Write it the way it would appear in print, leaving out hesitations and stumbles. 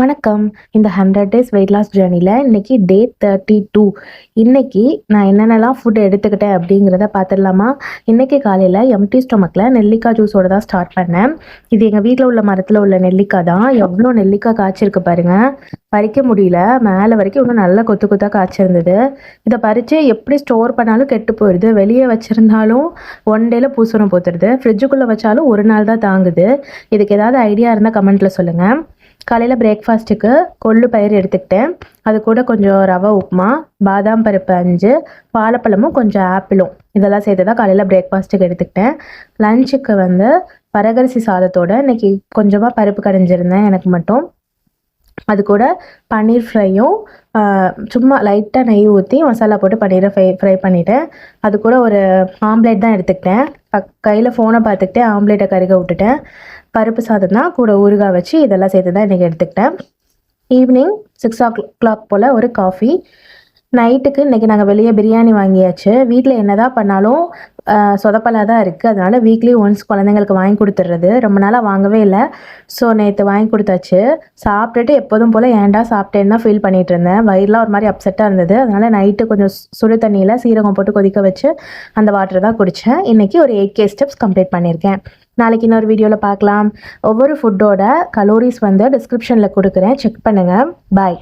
வணக்கம். இந்த 100 days weight loss ஜர்னில இன்னைக்கு டே 32. இன்னைக்கு நான் என்னென்னலாம் ஃபுட் எடுத்துக்கிட்டேன் அப்படிங்கிறத பார்த்துடலாமா? இன்னைக்கு காலையில எம்ப்டி ஸ்டொமக்ல நெல்லிக்காய் ஜூஸோட தான் ஸ்டார்ட் பண்ணேன். இது எங்க வீட்ல உள்ள மரத்துல உள்ள நெல்லிக்காய் தான். எவ்வளோ நெல்லிக்காய் காய்ச்சிருக்கு பாருங்க. பறிக்க முடியல. மேலே வரைக்கும் இன்னும் நல்லா கொத்து கொத்தா காய்ச்சிருந்தது. இதை பறித்து எப்படி ஸ்டோர் பண்ணாலும் கெட்டு போயிடுது. வெளியே வச்சுருந்தாலும் ஒன் டேல பூசணம் போத்துருது. ஃப்ரிட்ஜுக்குள்ளே வச்சாலும் ஒரு நாள் தான் தாங்குது. இதுக்கு ஏதாவது ஐடியா இருந்தால் கமெண்ட்டில் சொல்லுங்கள். காலையில் பிரேக்ஃபாஸ்ட்டுக்கு கொள்ளு பயிர் எடுத்துக்கிட்டேன். அது கூட கொஞ்சம் ரவை உப்புமா, பாதாம் பருப்பு 5, வாழைப்பழமும் கொஞ்சம் ஆப்பிளும் இதெல்லாம் சேர்த்து தான் காலையில் பிரேக்ஃபாஸ்ட்டுக்கு எடுத்துக்கிட்டேன். லஞ்சுக்கு வரகரிசி சாதத்தோட இன்னைக்கு கொஞ்சமாக பருப்பு கடைஞ்சிருந்தேன் எனக்கு மட்டும். அது கூட பன்னீர் ஃப்ரையும் சும்மா லைட்டாக நெய் ஊற்றி மசாலா போட்டு பன்னீரை ஃப்ரை பண்ணிவிட்டேன். அது கூட ஒரு ஆம்லேட் தான் எடுத்துக்கிட்டேன். கையில் ஃபோனை பார்த்துக்கிட்டே ஆம்லேட்டை கருக விட்டுட்டேன். பருப்பு சாதம் தான் கூட ஊறுகாய் வச்சு இதெல்லாம் சேர்த்து தான் இன்றைக்கி எடுத்துக்கிட்டேன். ஈவினிங் 6 o'clock போல் ஒரு காஃபி. நைட்டுக்கு இன்றைக்கி நாங்கள் வெளியே பிரியாணி வாங்கியாச்சு. வீட்டில் என்ன தான் பண்ணாலும் சொதப்பலாக தான் இருக்குது. அதனால் வீக்லி ஒன்ஸ் குழந்தைங்களுக்கு வாங்கி கொடுத்துட்றது. ரொம்ப நாளாக வாங்கவே இல்லை. ஸோ நேற்று வாங்கி கொடுத்தாச்சு. சாப்பிட்டுட்டு எப்போதும் போல் ஏன்டா சாப்பிட்டேன்னு தான் ஃபீல் பண்ணிகிட்டு இருந்தேன். வயிறுலாம் ஒரு மாதிரி அப்செட்டாக இருந்தது. அதனால் நைட்டு கொஞ்சம் சுடு தண்ணியில் சீரகம் போட்டு கொதிக்க வச்சு அந்த வாட்டர் தான் குடித்தேன். இன்றைக்கி ஒரு 8K ஸ்டெப்ஸ் கம்ப்ளீட் பண்ணியிருக்கேன். நாளைக்கு இன்னொரு வீடியோவில் பார்க்கலாம். ஒவ்வொரு ஃபுட்டோட கலோரிஸ் டிஸ்கிரிப்ஷனில் கொடுக்குறேன். செக் பண்ணுங்கள். பாய்.